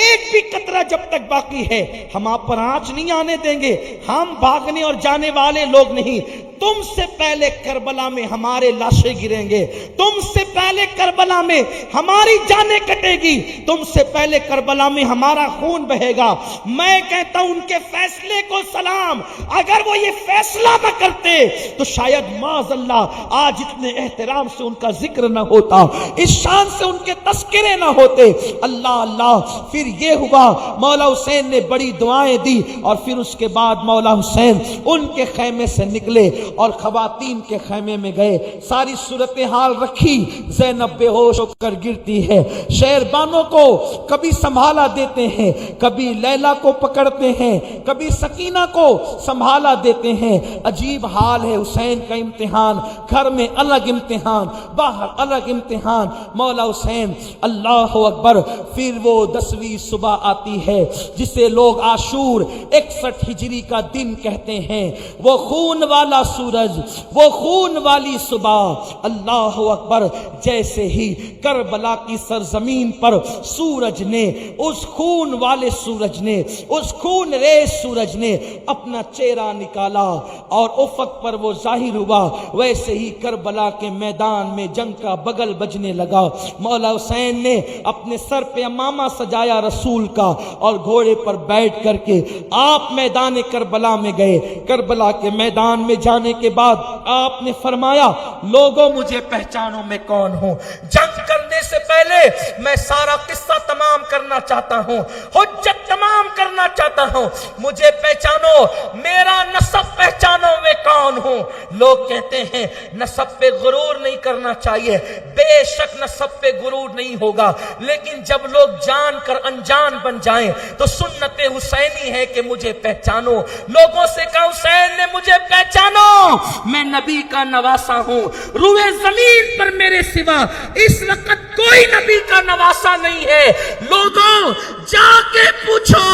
ایک بھی قطرہ جب تک باقی ہے ہم آپ پر آنچ نہیں آنے دیں گے. ہم بھاگنے اور جانے والے لوگ نہیں. تم سے پہلے کربلا میں ہمارے لاشیں گریں گے, تم سے پہلے کربلا میں ہماری جانیں کٹے گی, تم سے پہلے کربلا میں ہمارا خون بہے گا. میں کہتا ہوں ان کے فیصلے کو سلام. اگر وہ یہ فیصلہ نہ کرتے تو شاید معاذ اللہ آج اتنے احترام سے ان کا ذکر نہ ہوتا, اس شان سے ان کے تذکرے نہ ہوتے. اللہ اللہ. پھر یہ ہوا مولا حسین نے بڑی دعائیں دی اور پھر اس کے بعد مولا حسین ان کے خیمے سے نکلے اور خواتین کے خیمے میں گئے. ساری صورتحال رکھی. زینب بے ہوش ہو کر گرتی ہے. شہربانوں کو کبھی سنبھالا دیتے ہیں, کبھی لیلا کو پکڑتے ہیں, کبھی سکینہ کو سنبھالا دیتے ہیں. عجیب حال ہے. حسین کا امتحان, گھر میں الگ امتحان, باہر الگ امتحان. مولا حسین اللہ اکبر. پھر وہ 10ویں صبح آتی ہے جسے لوگ عاشور 61 ہجری کا دن کہتے ہیں. وہ خون والا سورج, وہ خون والی صبح. اللہ اکبر. جیسے ہی کربلا کی سرزمین پر سورج نے, اس خون والے سورج نے, اس خون ریز سورج نے اپنا چہرہ نکالا اور افق پر وہ ظاہر ہوا, ویسے ہی کربلا کے میدان میں جنگ کا بغل بجنے لگا. مولا حسین نے اپنے سر پہ امامہ سجایا رسول کا اور گھوڑے پر بیٹھ کر کے آپ میدان کربلا میں گئے. کربلا کے میدان میں جانے کے بعد آپ نے فرمایا, لوگوں مجھے پہچانو میں کون ہوں. جنگ کرنے سے پہلے میں سارا قصہ تمام کرنا چاہتا ہوں, حجت تمام کرنا چاہتا ہوں. مجھے پہچانو, میرا نسب پہچانو میں کون ہوں. لوگ کہتے ہیں نسب پہ غرور نہیں کرنا چاہیے. بے شک نسب پہ غرور نہیں ہوگا, لیکن جب لوگ جان کر انجان بن جائیں تو سنت حسینی ہے کہ مجھے پہچانو. لوگوں سے کہا حسین نے مجھے پہچانو, میں نبی کا نواسا ہوں. روئے زمین پر میرے سوا اس وقت کوئی نبی کا نواسا نہیں ہے. لوگوں جا کے پوچھو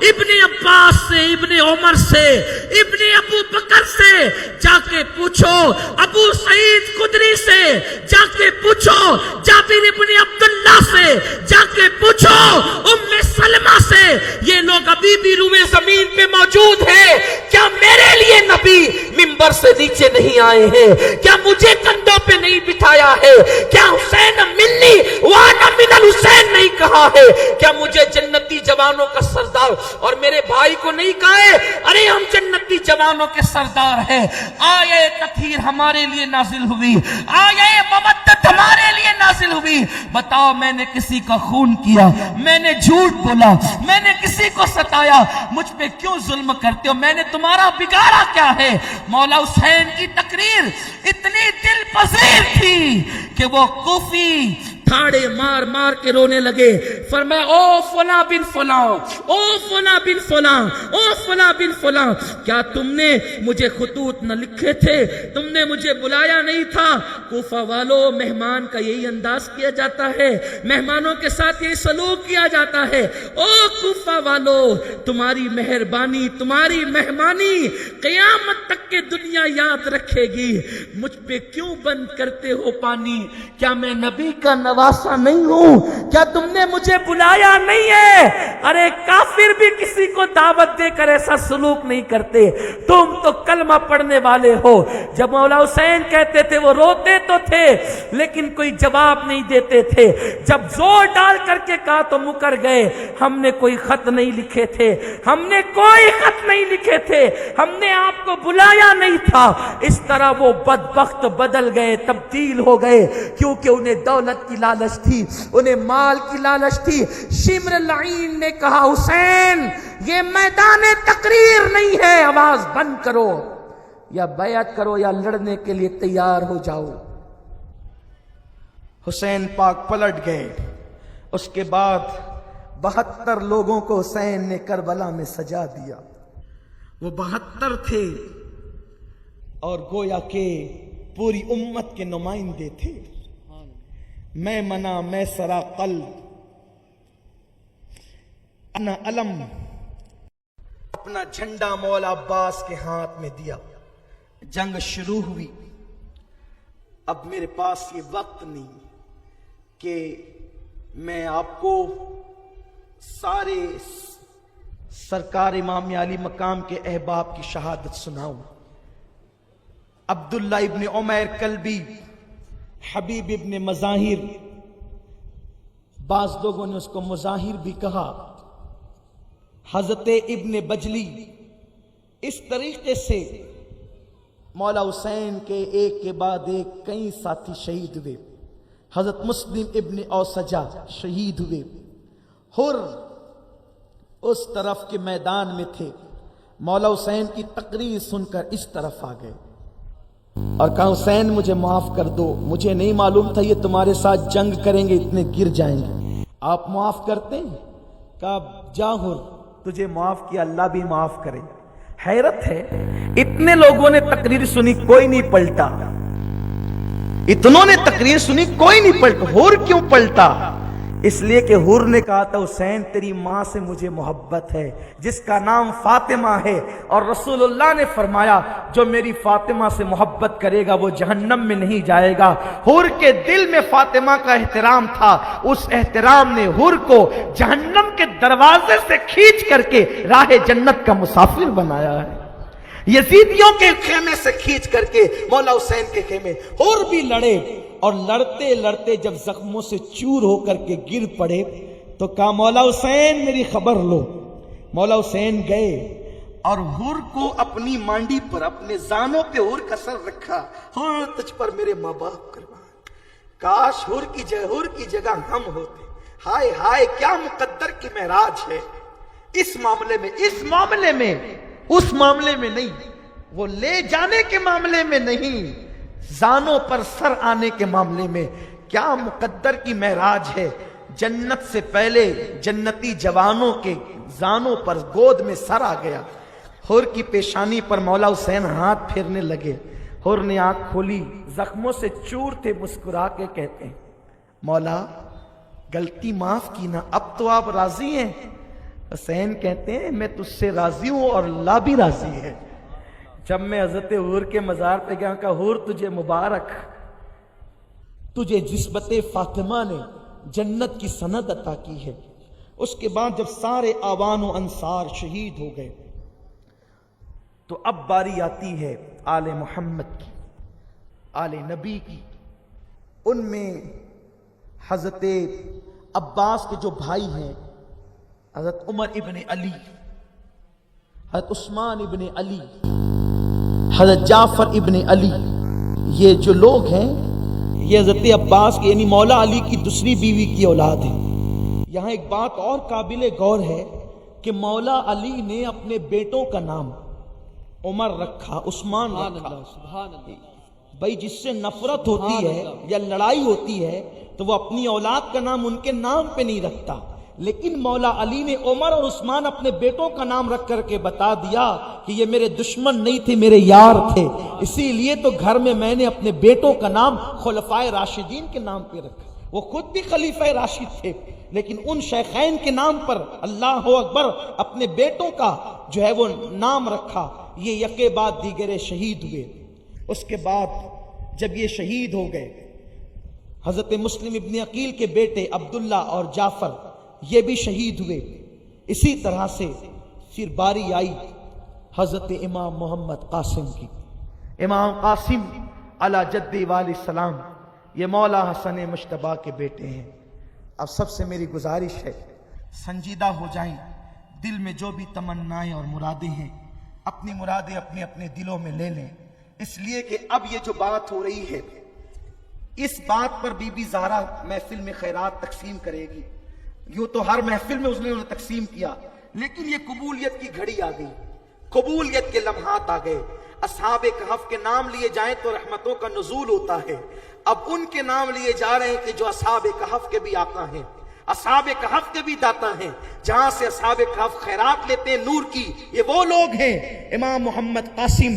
ابن عباس سے, ابن عمر سے, ابن ابو بکر سے, جا کے پوچھو ابو سعید خدری سے, جا کے پوچھو جابر ابن عبداللہ سے, جا کے پوچھو ام سلمہ سے. یہ لوگ ابھی بھی روئے زمین پہ موجود ہیں. کیا میرے لیے نبی منبر سے نیچے نہیں آئے ہیں؟ کیا مجھے کندھوں پہ نہیں بٹھایا ہے؟ کیا حسین منی وانا من الحسین نہیں کہا ہے؟ کیا مجھے جنتی جوانوں کا سردار اور میرے بھائی کو نہیں کہا ہے ارے ہم جنتی جوانوں کے سردار ہیں؟ آیے تطہیر ہمارے لیے نازل ہوئی, آیے مودت ہمارے لیے نازل ہوئی. بتاؤ میں نے کسی کا خون کیا, میں نے جھوٹ بولا, میں نے کسی کو ستایا, مجھ پہ کیوں ظلم کرتے ہو؟ میں نے تمہارا بگاڑا کیا ہے؟ مولا حسین کی تقریر اتنی دل پذیر تھی کہ وہ کوفی تھاڑے مار مار کے رونے لگے. فرمایا او فلاں بن فلاں, او فلاں بن فلاں, او فلاں بن فلاں, کیا تم نے مجھے خطوط نہ لکھے تھے؟ تم نے مجھے بلایا نہیں تھا؟ کوفہ والو, مہمان کا یہی انداز کیا جاتا ہے, مہمانوں کے ساتھ یہی سلوک کیا جاتا ہے. او کوفہ والو, تمہاری مہربانی, تمہاری مہمانی قیامت تک کے دنیا یاد رکھے گی. مجھ پہ کیوں بند کرتے ہو پانی؟ کیا میں نبی کا نواسا نہیں ہوں؟ کیا تم نے مجھے بلایا نہیں ہے؟ ارے کافر بھی کسی کو دعوت دے کر ایسا سلوک نہیں کرتے. تم تو کلمہ پڑھنے والے ہو. جب مولا حسین کہتے تھے وہ روتے تو تھے لیکن کوئی جواب نہیں دیتے تھے. جب زور ڈال کر کے کہا تو مکر گئے, ہم نے کوئی خط نہیں لکھے تھے, ہم نے کوئی خط نہیں لکھے تھے, ہم نے آپ کو بلایا نہیں تھا. اس طرح وہ بدبخت بدل گئے, تبدیل ہو گئے, کیونکہ انہیں دولت کی لالچ تھی, انہیں مال کی لالچ تھی. شمر لعین نے کہا حسین یہ میدان تقریر نہیں ہے, آواز بند کرو, یا بیعت کرو یا لڑنے کے لیے تیار ہو جاؤ. حسین پاک پلٹ گئے. اس کے بعد 72 لوگوں کو حسین نے کربلا میں سجا دیا. وہ 72 تھے اور گویا کہ پوری امت کے نمائندے تھے. میں منا میں سرا قلب انا علم, اپنا جھنڈا مولا عباس کے ہاتھ میں دیا. جنگ شروع ہوئی. اب میرے پاس یہ وقت نہیں کہ میں آپ کو سارے سرکار امام علی مقام کے احباب کی شہادت سناؤں. عبداللہ ابن عمیر کلبی، حبیب ابن مظاہر، بعض لوگوں نے اس کو مظاہر بھی کہا، حضرت ابن بجلی، اس طریقے سے مولا حسین کے ایک کے بعد ایک کئی ساتھی شہید ہوئے. حضرت مسلم ابن اوسجا شہید ہوئے. ہر اس طرف کے میدان میں تھے، مولا حسین کی تقریر سن کر اس طرف آ گئے اور کہا حسین مجھے معاف کر دو، مجھے نہیں معلوم تھا یہ تمہارے ساتھ جنگ کریں گے، اتنے گر جائیں گے، آپ معاف کرتے ہیں؟ کہا جا ہر، تجھے معاف کیا، اللہ بھی معاف کرے. حیرت ہے، اتنے لوگوں نے تقریر سنی کوئی نہیں پلٹا، اتنوں نے تقریر سنی کوئی نہیں پلٹا. ہر کیوں پلٹا؟ اس لیے کہ ہر نے کہا تھا حسین تیری ماں سے مجھے محبت ہے جس کا نام فاطمہ ہے، اور رسول اللہ نے فرمایا جو میری فاطمہ سے محبت کرے گا وہ جہنم میں نہیں جائے گا. ہر کے دل میں فاطمہ کا احترام تھا، اس احترام نے ہر کو جہنم کے دروازے سے کھینچ کر کے راہ جنت کا مسافر بنایا ہے. یزیدیوں کے خیمے سے کھینچ کر کے مولا حسین کے خیمے. ہر بھی لڑے اور لڑتے لڑتے جب زخموں سے چور ہو کر کے گر پڑے تو کہا مولا حسین میری خبر لو. مولا حسین گئے اور ہر کو اپنی مانڈی پر اپنے زانوں پہ ہر کا سر رکھا. ہاں تجھ پر میرے ماں باپ قربان، کاش ہر کی جگہ ہم ہوتے. ہائے ہائے کیا مقدر کی معراج ہے اس معاملے میں اس معاملے میں نہیں، وہ لے جانے کے معاملے میں نہیں، زانوں پر سر آنے کے معاملے میں. کیا مقدر کی معراج ہے. جنت سے پہلے جنتی جوانوں کے زانوں پر گود میں سر آ گیا. ہر کی پیشانی پر مولا حسین ہاتھ پھیرنے لگے. ہر نے آنکھ کھولی، زخموں سے چور تھے، مسکرا کے کہتے ہیں مولا غلطی معاف کی نا، اب تو آپ راضی ہیں؟ حسین کہتے ہیں میں تجھ سے راضی ہوں اور اللہ بھی راضی ہے. جب میں حضرت حور کے مزار پہ گیا کہا حور تجھے مبارک، تجھے نسبت فاطمہ نے جنت کی سند عطا کی ہے. اس کے بعد جب سارے آوان و انصار شہید ہو گئے تو اب باری آتی ہے آل محمد کی، آل نبی کی. ان میں حضرت عباس کے جو بھائی ہیں، حضرت عمر ابن علی، حضرت عثمان ابن علی، حضرت جعفر ابن علی، یہ جو لوگ ہیں یہ حضرت عباس کے یعنی مولا علی کی دوسری بیوی کی اولاد ہیں. یہاں ایک بات اور قابل غور ہے کہ مولا علی نے اپنے بیٹوں کا نام عمر رکھا، عثمان رکھا. بھائی جس سے نفرت ہوتی ہے یا لڑائی ہوتی ہے تو وہ اپنی اولاد کا نام ان کے نام پہ نہیں رکھتا، لیکن مولا علی نے عمر اور عثمان اپنے بیٹوں کا نام رکھ کر کے بتا دیا کہ یہ میرے دشمن نہیں تھے، میرے یار تھے، اسی لیے تو گھر میں نے اپنے بیٹوں کا نام خلفائے راشدین کے نام پہ رکھا. وہ خود بھی خلیفہ راشد تھے لیکن ان شیخین کے نام پر اللہ اکبر اپنے بیٹوں کا جو ہے وہ نام رکھا. یہ یکے بعد دیگرے شہید ہوئے. اس کے بعد جب یہ شہید ہو گئے، حضرت مسلم ابن عقیل کے بیٹے عبداللہ اور جعفر یہ بھی شہید ہوئے. اسی طرح سے پھر باری آئی حضرت امام محمد قاسم کی. امام قاسم علی جد والی السلام یہ مولا حسن مجتبیٰ کے بیٹے ہیں. اب سب سے میری گزارش ہے سنجیدہ ہو جائیں، دل میں جو بھی تمنائیں اور مرادیں ہیں اپنی مرادیں اپنے اپنے دلوں میں لے لیں، اس لیے کہ اب یہ جو بات ہو رہی ہے اس بات پر بی بی زہرا محفل میں خیرات تقسیم کرے گی. یوں تو ہر محفل میں اس نے تقسیم کیا، لیکن یہ قبولیت کی گھڑی آ گئی، قبولیت کے لمحات آ گئے. اصحاب کہف کے نام لیے جائیں تو رحمتوں کا نزول ہوتا ہے. اب ان کے نام لیے جا رہے ہیں کہ جو اصحاب کہف کے بھی آقا ہیں، اصحاب کہف کے بھی داتا ہیں، جہاں سے اصحاب کہف خیرات لیتے ہیں نور کی. یہ وہ لوگ ہیں امام محمد قاسم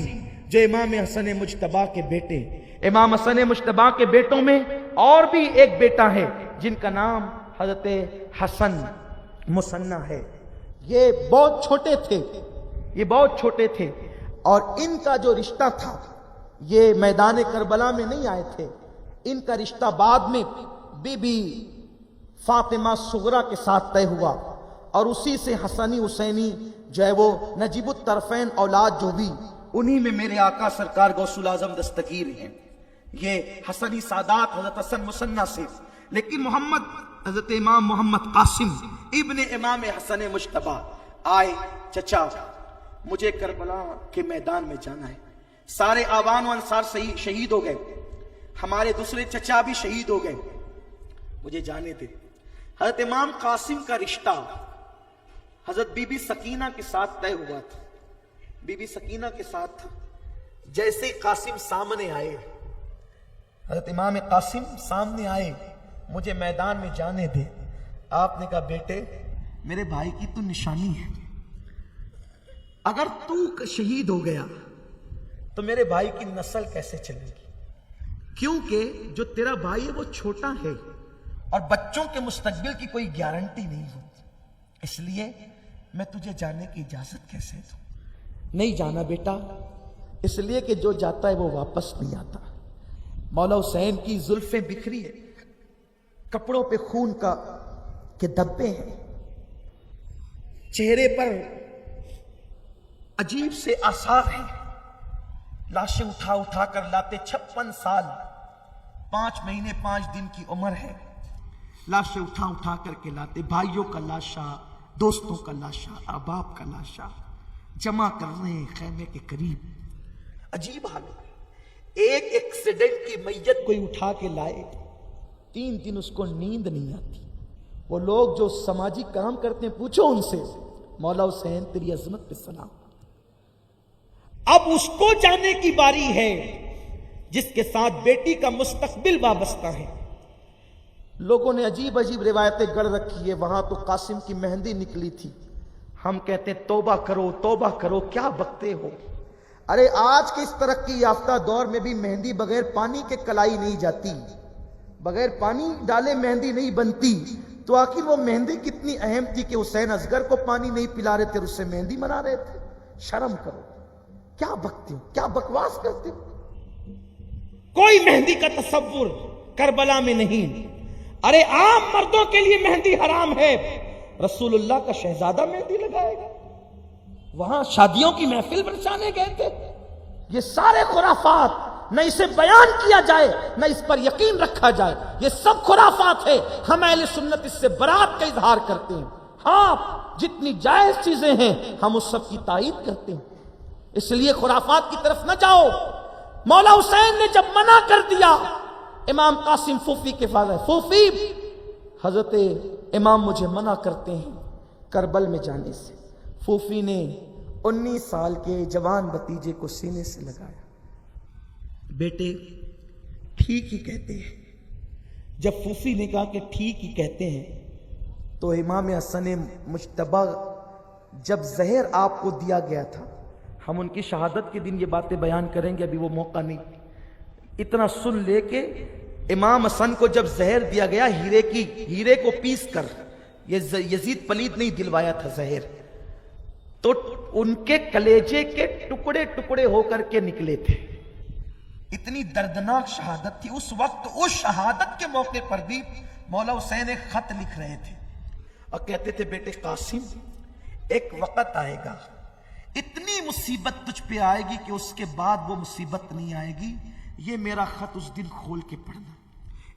جو امام حسن مجتبیٰ کے بیٹے. امام حسن مجتبیٰ کے بیٹوں میں اور بھی ایک بیٹا ہے جن کا نام حضرت حسن مثنیٰ ہے. یہ بہت چھوٹے تھے اور ان کا جو رشتہ تھا یہ میدان کربلا میں نہیں آئے تھے. ان کا رشتہ بعد میں بی بی فاطمہ صغرا کے ساتھ طے ہوا. اور اسی سے حسنی حسینی جو ہے وہ نجیب الطرفین اولاد جو بھی انہی میں میرے آقا سرکار غوث الاعظم دستگیر ہیں. یہ حسنی سادات حضرت حسن مثنیٰ سے، لیکن محمد حضرت امام محمد قاسم ابن امام حسن مجتبی آئے، چچا مجھے کربلا کے میدان میں جانا ہے. سارے آبان و انصار شہید ہو گئے، ہمارے دوسرے چچا بھی شہید ہو گئے، مجھے جانے دے. حضرت امام قاسم کا رشتہ حضرت بی بی سکینہ کے ساتھ طے ہوا تھا، بی بی سکینہ کے ساتھ تھا. جیسے ہی قاسم سامنے آئے، حضرت امام قاسم سامنے آئے، مجھے میدان میں جانے دے. آپ نے کہا بیٹے میرے بھائی کی تو نشانی ہے، اگر تو شہید ہو گیا تو میرے بھائی کی نسل کیسے چلے گی؟ کیونکہ جو تیرا بھائی ہے وہ چھوٹا ہے اور بچوں کے مستقبل کی کوئی گارنٹی نہیں ہوتی، اس لیے میں تجھے جانے کی اجازت کیسے دوں؟ نہیں جانا بیٹا، اس لیے کہ جو جاتا ہے وہ واپس نہیں آتا. مولا حسین کی زلفیں بکھری ہے، کپڑوں پہ خون کے دبے ہیں، چہرے پر عجیب سے آثار ہیں. لاشیں اٹھا اٹھا کر لاتے، 56 سال 5 مہینے 5 دن کی عمر ہے. لاشیں اٹھا اٹھا کر کے لاتے، بھائیوں کا لاشا، دوستوں کا لاشا، احباب کا لاشا جمع کر رہے ہیں خیمے کے قریب. عجیب حال ہے. ایک ایکسیڈنٹ کی میت کوئی اٹھا کے لائے، 3 دن اس کو نیند نہیں آتی. وہ لوگ جو سماجی کام کرتے ہیں پوچھو ان سے، مولا حسین تیری عظمت پہ سلام. اب اس کو جانے کی باری ہے جس کے ساتھ بیٹی کا مستقبل وابستہ ہے. لوگوں نے عجیب عجیب روایتیں گڑھ رکھی ہے. وہاں تو قاسم کی مہندی نکلی تھی. ہم کہتے ہیں توبہ کرو توبہ کرو، کیا بکتے ہو؟ ارے آج کے اس ترقی یافتہ دور میں بھی مہندی بغیر پانی کے کلائی نہیں جاتی، بغیر پانی ڈالے مہندی نہیں بنتی. تو آخر وہ مہندی کتنی اہم تھی کہ حسین اصغر کو پانی نہیں پلا رہے تھے، اس سے مہندی بنا رہے تھے. شرم کرو، کیا بکتے ہو، کیا بکواس کرتے ہو؟ کوئی مہندی کا تصور کربلا میں نہیں. ارے عام مردوں کے لیے مہندی حرام ہے، رسول اللہ کا شہزادہ مہندی لگائے گا؟ وہاں شادیوں کی محفل برچانے گئے تھے. یہ سارے خرافات، نہ اسے بیان کیا جائے نہ اس پر یقین رکھا جائے، یہ سب خرافات ہے. ہم اہل سنت اس سے برات کا اظہار کرتے ہیں. ہاں جتنی جائز چیزیں ہیں ہم اس سب کی تائید کرتے ہیں، اس لیے خرافات کی طرف نہ جاؤ. مولا حسین نے جب منع کر دیا، امام قاسم پھوپھی کے پاس آئے، پھوپھی حضرت امام مجھے منع کرتے ہیں کربل میں جانے سے. پھوپھی نے 19 سال کے جوان بھتیجے کو سینے سے لگایا. بیٹے ٹھیک ہی کہتے ہیں. جب پھوپھی نے کہا کہ ٹھیک ہی کہتے ہیں تو امام حسن مجتبی جب زہر آپ کو دیا گیا تھا، ہم ان کی شہادت کے دن یہ باتیں بیان کریں گے، ابھی وہ موقع نہیں. اتنا سن لے کہ امام حسن کو جب زہر دیا گیا ہیرے کو پیس کر، یہ یزید پلید نہیں دلوایا تھا زہر، تو ان کے کلیجے کے ٹکڑے ٹکڑے ہو کر کے نکلے تھے. اتنی دردناک شہادت تھی اس وقت. اس شہادت کے موقع پر بھی مولا حسین ایک خط لکھ رہے تھے اور کہتے تھے بیٹے قاسم ایک وقت آئے گا، اتنی مصیبت تجھ پہ آئے گی کہ اس کے بعد وہ مصیبت نہیں آئے گی. یہ میرا خط اس دن کھول کے پڑھنا.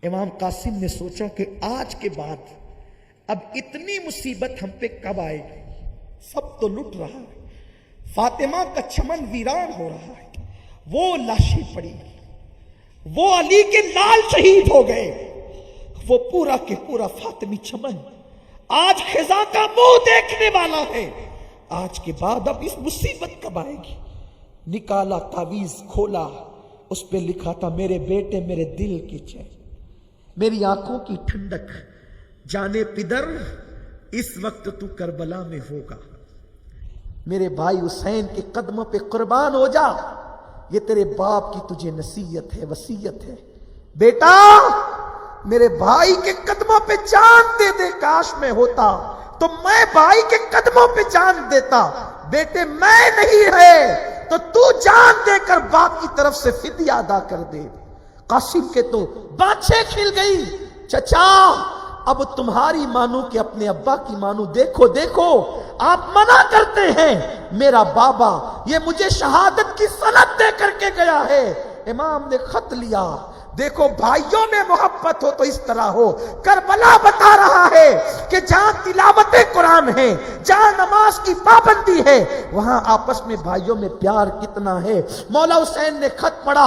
امام قاسم نے سوچا کہ آج کے بعد اب اتنی مصیبت ہم پہ کب آئے گی؟ سب تو لٹ رہا ہے، فاطمہ کا چمن ویران ہو رہا ہے، وہ لاشیں پڑی، وہ علی کے لال شہید ہو گئے، وہ پورا کے پورا فاطمی چمن آج خزاں کا منہ دیکھنے والا ہے. آج کے بعد اب اس مصیبت کب آئے گی؟ نکالا تعویذ، کھولا، اس پہ لکھا تھا میرے بیٹے میرے دل کی چین، میری آنکھوں کی ٹھنڈک، جانے پدر اس وقت تو کربلا میں ہوگا، میرے بھائی حسین کے قدموں پہ قربان ہو جا. یہ تیرے باپ کی تجھے نصیحت ہے، وصیت ہے. بیٹا میرے بھائی کے قدموں پہ جان دے دے، کاش میں ہوتا تو میں بھائی کے قدموں پہ جان دیتا. بیٹے میں نہیں ہے تو تو جان دے کر باپ کی طرف سے فدیہ ادا کر دے. قاسم کے تو باتیں کھل گئی. چچا اب تمہاری مانو کہ اپنے ابا کی مانو. دیکھو دیکھو آپ منع کرتے ہیں, میرا بابا یہ مجھے شہادت کی سند دے کر کے گیا ہے. امام نے خط لیا. دیکھو بھائیوں میں محبت ہو تو اس طرح ہو. کربلا بتا رہا ہے کہ جہاں تلاوت قرآن ہے, جہاں نماز کی پابندی ہے, وہاں آپس میں بھائیوں میں پیار کتنا ہے. مولا حسین نے خط پڑھا,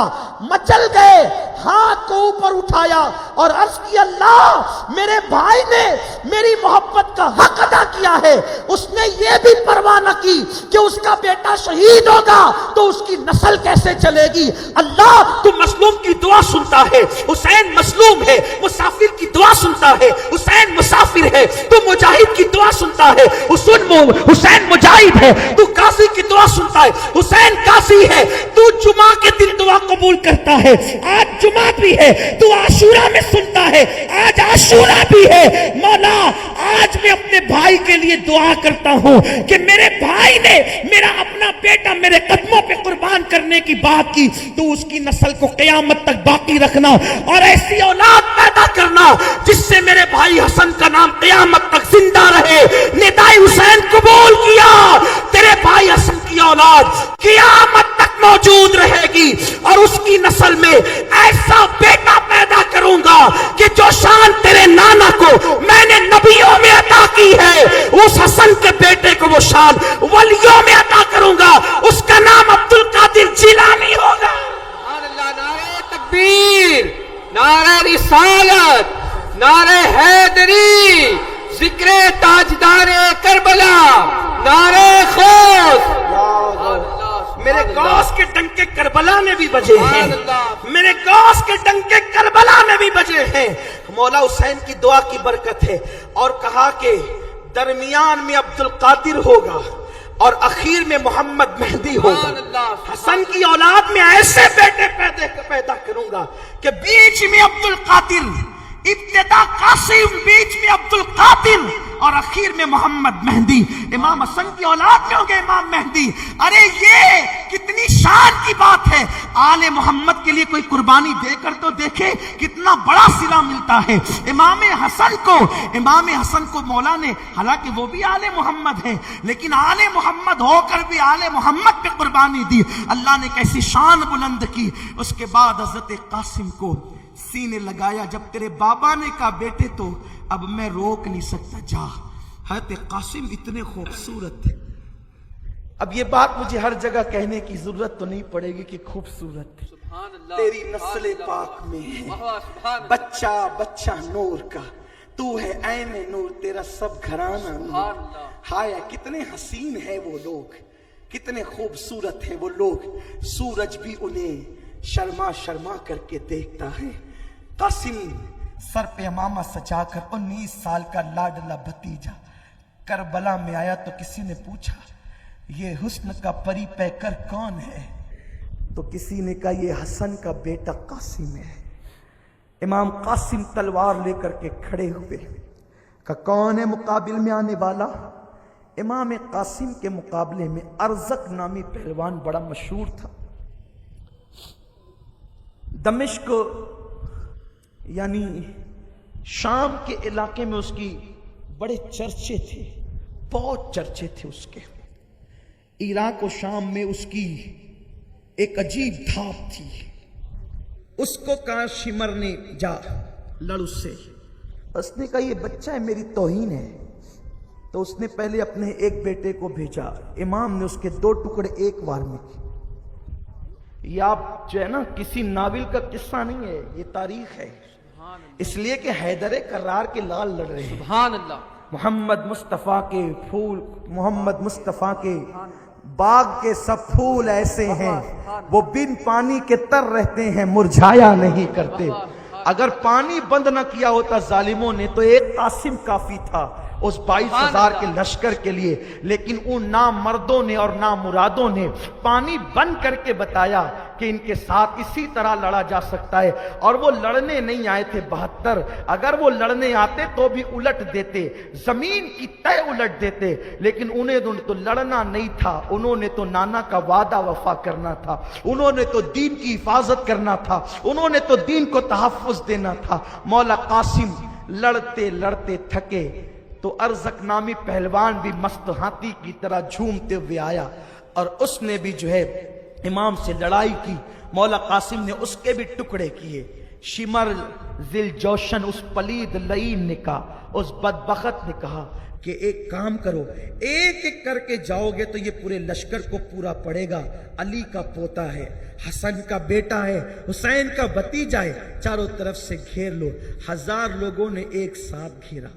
مچل گئے, ہاتھ کو اوپر اٹھایا اور عرض کی, اللہ میرے بھائی نے میری محبت کا حق ادا کیا ہے, اس نے یہ بھی پرواہ نہ کی کہ اس کا بیٹا شہید ہوگا تو اس کی نسل کیسے چلے گی. اللہ تو مظلوم کی دعا سنتا ہے, حسین مظلوم ہے, مسافر کی دعا سنتا ہے, حسین مسافر ہے, تو مجاہد کی دعا سنتا ہے, حسین مجاہد ہے, تو قاضی کی دعا سنتا ہے, حسین قاضی ہے, تو جمعہ کے دن دعا قبول کرتا ہے, آج جمعہ بھی ہے, تو عاشورہ میں سنتا ہے, آج عاشورہ بھی ہے. مولا آج میں اپنے بھائی کے لیے دعا کرتا ہوں کہ میرے بھائی نے میرا اپنا بیٹا میرے قدموں پہ قربان کرنے کی بات کی, تو اس کی نسل کو قیامت تک باقی رکھنا اور ایسی اولاد پیدا کرنا جس سے میرے بھائی حسن کا نام قیامت تک زندہ رہے. ندائے حسین قبول کیا, تیرے بھائی حسن کی اولاد قیامت تک موجود رہے گی اور اس کی نسل میں ایسا بیٹا پیدا کروں گا کہ جو شان تیرے نانا کو میں نے نبیوں میں عطا کی ہے, اس حسن کے بیٹے کو وہ شان ولیوں میں عطا کروں گا. اس کا نام عبد القادر جیلانی ہوگا. نعرہ تکبیر, نعرہ رسالت, نعرہ حیدری, ذکر تاجدار کربلا, نعرہ خوف. میرے غوث کے ڈنکے کربلا میں بھی بجے ہیں, میرے غوث کے ڈنکے کربلا میں بھی بجے ہیں. مولا حسین کی دعا کی برکت ہے. اور کہا کہ درمیان میں عبد القادر ہوگا اور اخیر میں محمد مہدی ہوگا. حسن کی اولاد میں ایسے بیٹے پیدا کروں گا کہ بیچ میں عبد القادر, ابتدا قاسم, بیچ میں عبد القادر اور اخیر میں محمد مہدی. امام حسن کی اولاد میں ہوں گے امام مہدی. ارے یہ کتنی شان کی بات ہے. آل محمد کے لیے کوئی قربانی دے کر تو دیکھے کتنا بڑا صلہ ملتا ہے. امام حسن کو مولا نے, حالانکہ وہ بھی آل محمد ہیں, لیکن آل محمد ہو کر بھی آل محمد پہ قربانی دی. اللہ نے کیسی شان بلند کی. اس کے بعد حضرت قاسم کو سینے لگایا. جب تیرے بابا نے کہا بیٹے تو اب میں روک نہیں سکتا, جا. حضرت قاسم اتنے خوبصورت. اب یہ بات مجھے ہر جگہ کہنے کی ضرورت تو نہیں پڑے گی کہ خوبصورت تیری نسل پاک میں ہے, بچہ بچہ نور کا, تو ہے عین نور, تیرا سب گھرانہ نور. ہائے کتنے حسین ہیں وہ لوگ, کتنے خوبصورت ہیں وہ لوگ. سورج بھی انہیں شرما شرما کر کے دیکھتا ہے. قاسم سر پہ امامہ سجا کر 19 سال کا لاڈلا بھتیجا کربلا میں آیا تو کسی نے پوچھا یہ حسن کا پری پیکر کون ہے, تو کسی نے کہا یہ حسن کا بیٹا قاسم ہے. امام قاسم تلوار لے کر کے کھڑے ہوئے, کہ کون ہے مقابل میں آنے والا. امام قاسم کے مقابلے میں ارزق نامی پہلوان بڑا مشہور تھا. دمشق یعنی شام کے علاقے میں اس کی بڑے چرچے تھے, بہت چرچے تھے اس کے. عراق و شام میں اس کی ایک عجیب دھاپ تھی. اس کو کہا شمر نے جا لڑ اس سے. اس نے کہا یہ بچہ ہے, میری توہین ہے. تو اس نے پہلے اپنے ایک بیٹے کو بھیجا. امام نے اس کے 2 ٹکڑے ایک بار میں کیے. یہ آپ جو ہے نا کسی ناول کا قصہ نہیں ہے, یہ تاریخ ہے. اس لیے کہ حیدر کرار کے لال لڑ رہے ہیں. سبحان اللہ. محمد مصطفیٰ کے پھول, محمد مصطفیٰ کے باغ کے سب پھول ایسے ہیں وہ بن پانی کے تر رہتے ہیں, مرجھایا نہیں کرتے. اگر پانی بند نہ کیا ہوتا ظالموں نے تو ایک قاسم کافی تھا اس 22,000 کے لشکر کے لیے. لیکن ان نامردوں نے اور نامرادوں نے پانی بند کر کے بتایا کہ ان کے ساتھ اسی طرح لڑا جا سکتا ہے. اور وہ لڑنے نہیں آئے تھے 72. اگر وہ لڑنے آتے تو بھی الٹ دیتے, زمین کی تہ الٹ دیتے. لیکن انہیں تو لڑنا نہیں تھا, انہوں نے تو نانا کا وعدہ وفا کرنا تھا, انہوں نے تو دین کی حفاظت کرنا تھا, انہوں نے تو دین کو تحفظ دینا تھا. مولا قاسم لڑتے لڑتے تھکے تو ارزق نامی پہلوان بھی مست ہاتھی کی طرح جھومتے ہوئے آیا اور اس نے بھی جو ہے امام سے لڑائی کی. مولا قاسم نے اس کے بھی ٹکڑے کیے. شمر ذل جوشن اس پلید لعین نے کہا, اس بدبخت نے کہا کہ ایک کام کرو, ایک ایک کر کے جاؤ گے تو یہ پورے لشکر کو پورا پڑے گا. علی کا پوتا ہے, حسن کا بیٹا ہے, حسین کا بھتیجا ہے, چاروں طرف سے گھیر لو. 1000 لوگوں نے ایک ساتھ گھیرا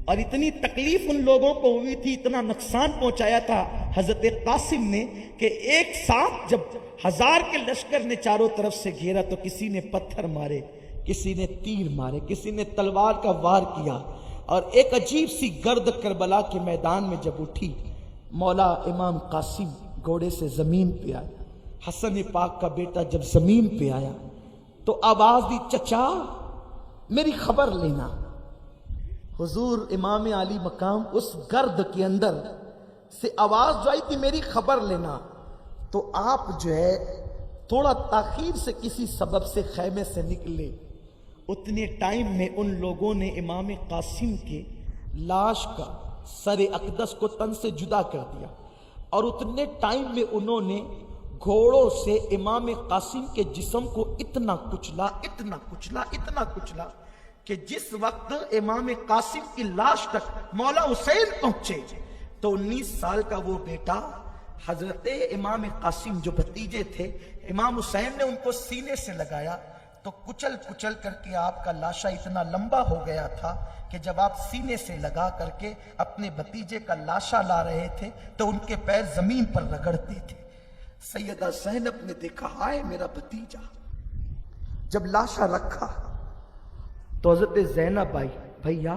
اور اتنی تکلیف ان لوگوں کو ہوئی تھی, اتنا نقصان پہنچایا تھا حضرت قاسم نے کہ ایک ساتھ جب 1000 کے لشکر نے چاروں طرف سے گھیرا تو کسی نے پتھر مارے, کسی نے تیر مارے, کسی نے تلوار کا وار کیا, اور ایک عجیب سی گرد کربلا کے میدان میں جب اٹھی, مولا امام قاسم گھوڑے سے زمین پہ آیا. حسن پاک کا بیٹا جب زمین پہ آیا تو آواز دی, چچا میری خبر لینا. حضور امام علی مقام اس گرد کے اندر سے آواز جو آئی تھی میری خبر لینا, تو آپ جو ہے تھوڑا تاخیر سے کسی سبب سے خیمے سے نکلے. اتنے ٹائم میں ان لوگوں نے امام قاسم کے لاش کا سر اقدس کو تن سے جدا کر دیا, اور اتنے ٹائم میں انہوں نے گھوڑوں سے امام قاسم کے جسم کو اتنا کچلا, اتنا کچلا, اتنا کچلا کہ جس وقت امام قاسم کی لاش تک مولا حسین پہنچے تو 19 سال کا وہ بیٹا حضرت امام قاسم جو بھتیجے تھے, امام حسین نے ان کو سینے سے لگایا تو کچل کچل کر کے آپ کا لاشا اتنا لمبا ہو گیا تھا کہ جب آپ سینے سے لگا کر کے اپنے بھتیجے کا لاشا لا رہے تھے تو ان کے پیر زمین پر رگڑتے تھے. سیدہ زینب نے دیکھا, ہائے میرا بھتیجا. جب لاشا رکھا تو حضرت زینب آئی, بھیا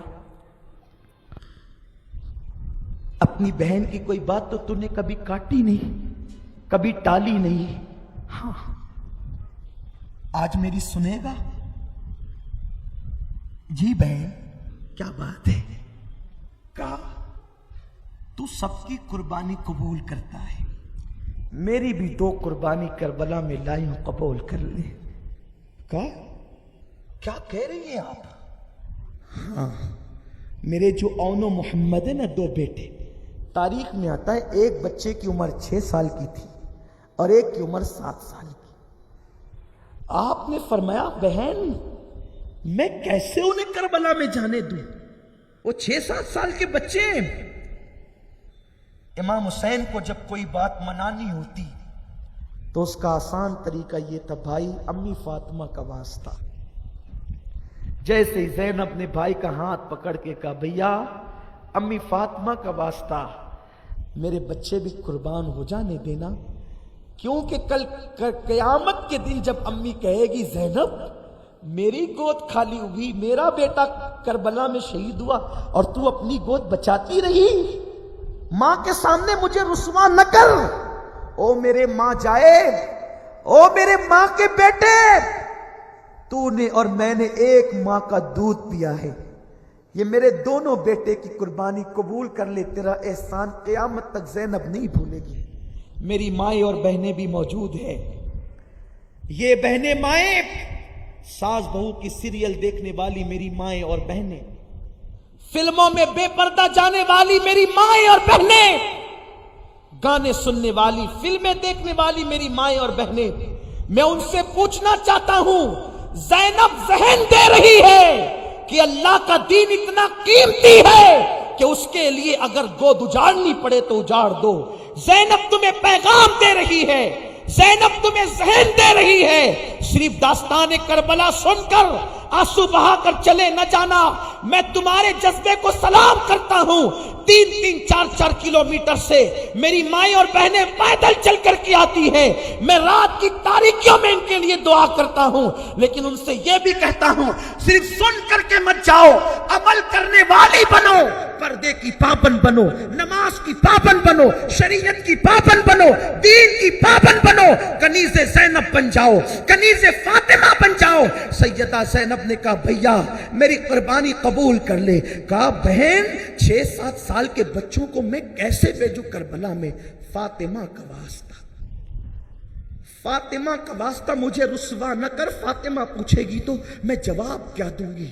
اپنی بہن کی کوئی بات تو نے کبھی کاٹی نہیں, کبھی ٹالی نہیں, ہاں آج میری سنے گا؟ جی بہن کیا بات ہے؟ کہا تو سب کی قربانی قبول کرتا ہے, میری بھی 2 قربانی کربلا میں لائی ہوں, قبول کر لے. کہا کیا کہہ رہی ہیں آپ؟ ہاں میرے جو اون و محمد ہے نا 2 بیٹے, تاریخ میں آتا ہے ایک بچے کی عمر 6 سال کی تھی اور ایک کی عمر 7 سال کی. آپ نے فرمایا بہن میں کیسے انہیں کربلا میں جانے دوں, وہ 6-7 سال کے بچے ہیں. امام حسین کو جب کوئی بات منانی ہوتی تو اس کا آسان طریقہ یہ تھا, بھائی امی فاطمہ کا واسطہ. جیسے ہی زینب نے بھائی کا ہاتھ پکڑ کے کہا, بھیا امی فاطمہ کا واسطہ میرے بچے بھی قربان ہو جانے دینا, کیونکہ کل قیامت کے دن جب امی کہے گی زینب میری گود خالی ہوئی, میرا بیٹا کربلا میں شہید ہوا اور تو اپنی گود بچاتی رہی, ماں کے سامنے مجھے رسوا نہ کر. او میرے ماں جائے, او میرے ماں کے بیٹے, تو نے اور میں نے ایک ماں کا دودھ پیا ہے, یہ میرے دونوں بیٹے کی قربانی قبول کر لے, تیرا احسان قیامت تک زینب نہیں بھولے گی. میری مائیں اور بہنیں بھی موجود ہیں, یہ بہنیں مائیں, ساس بہو کی سیریل دیکھنے والی میری مائیں اور بہنیں, فلموں میں بے پردہ جانے والی میری مائیں اور بہنیں, گانے سننے والی, فلمیں دیکھنے والی میری مائیں اور بہنیں, میں ان سے پوچھنا چاہتا ہوں, زینب ذہن دے رہی ہے کہ اللہ کا دین اتنا قیمتی ہے کہ اس کے لیے اگر گود اجاڑنی پڑے تو اجاڑ دو. زینب تمہیں پیغام دے رہی ہے, زینب تمہیں ذہن دے رہی ہے, صرف داستان کربلا سن کر آنسو بہا کر چلے نہ جانا. میں تمہارے جذبے کو سلام کرتا ہوں. 3-3, 4-4 کلومیٹر سے میری مائیں اور بہنیں پیدل چل کر کے آتی ہیں. میں رات کی تاریکیوں میں ان کے لیے دعا کرتا ہوں, لیکن ان سے یہ بھی کہتا ہوں صرف سن کر کے مت جاؤ, عمل کرنے والی بنو, پردے کی پابند بنو, نماز کی پابند بنو, شریعت کی پابند بنو, دین کی پابند بنو, کنیز زینب بن جاؤ, کنیز فاطمہ بن جاؤ. سیدہ زینب نے کہا بھیا میری قربانی قبول کر لے. کہا بہن 6-7 سال کے بچوں کو میں کیسے بھیجوں کربلا میں؟ فاطمہ کا واسطہ, فاطمہ کا واسطہ مجھے رسوا نہ کر. فاطمہ پوچھے گی تو میں جواب کیا دوں گی؟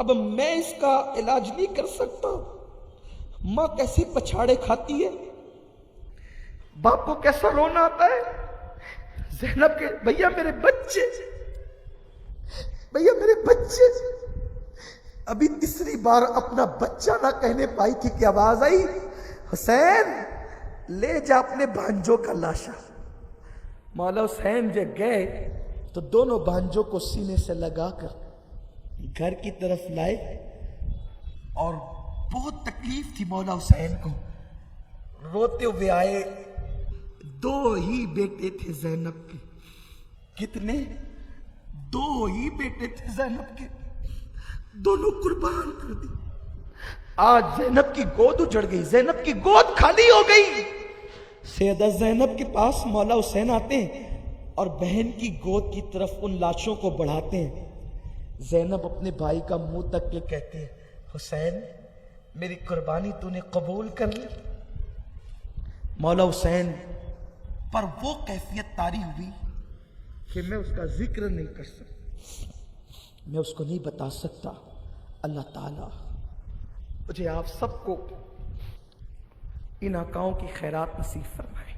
اب میں اس کا علاج نہیں کر سکتا. ماں کیسے پچھاڑے کھاتی ہے, باپ کو کیسا رونا آتا ہے. زینب کے بھیا میرے بچے, بھیا میرے بچے. ابھی تیسری بار اپنا بچہ نہ کہنے پائی تھی کہ آواز آئی, حسین لے جا اپنے بھانجوں کا لاشا. مولا حسین جب گئے تو دونوں بھانجوں کو سینے سے لگا کر گھر کی طرف لائے, اور بہت تکلیف تھی مولا حسین کو. روتے ہوئے آئے. 2 ہی بیٹے تھے زینب کے. کتنے؟ 2 ہی بیٹے تھے زینب کے, دونوں قربان کر دی. آج زینب کی گود اجڑ گئی, زینب کی گود خالی ہو گئی. سیدہ زینب کے پاس مولا حسین آتے ہیں اور بہن کی گود کی طرف ان لاشوں کو بڑھاتے ہیں. زینب اپنے بھائی کا منہ تک کے کہتے ہیں, حسین میری قربانی تو نے قبول کر لی. مولا حسین پر وہ کیفیت طاری ہوئی کہ میں اس کا ذکر نہیں کر سکتا, میں اس کو نہیں بتا سکتا. اللہ تعالیٰ مجھے آپ سب کو ان آقاؤں کی خیرات نصیب فرمائے.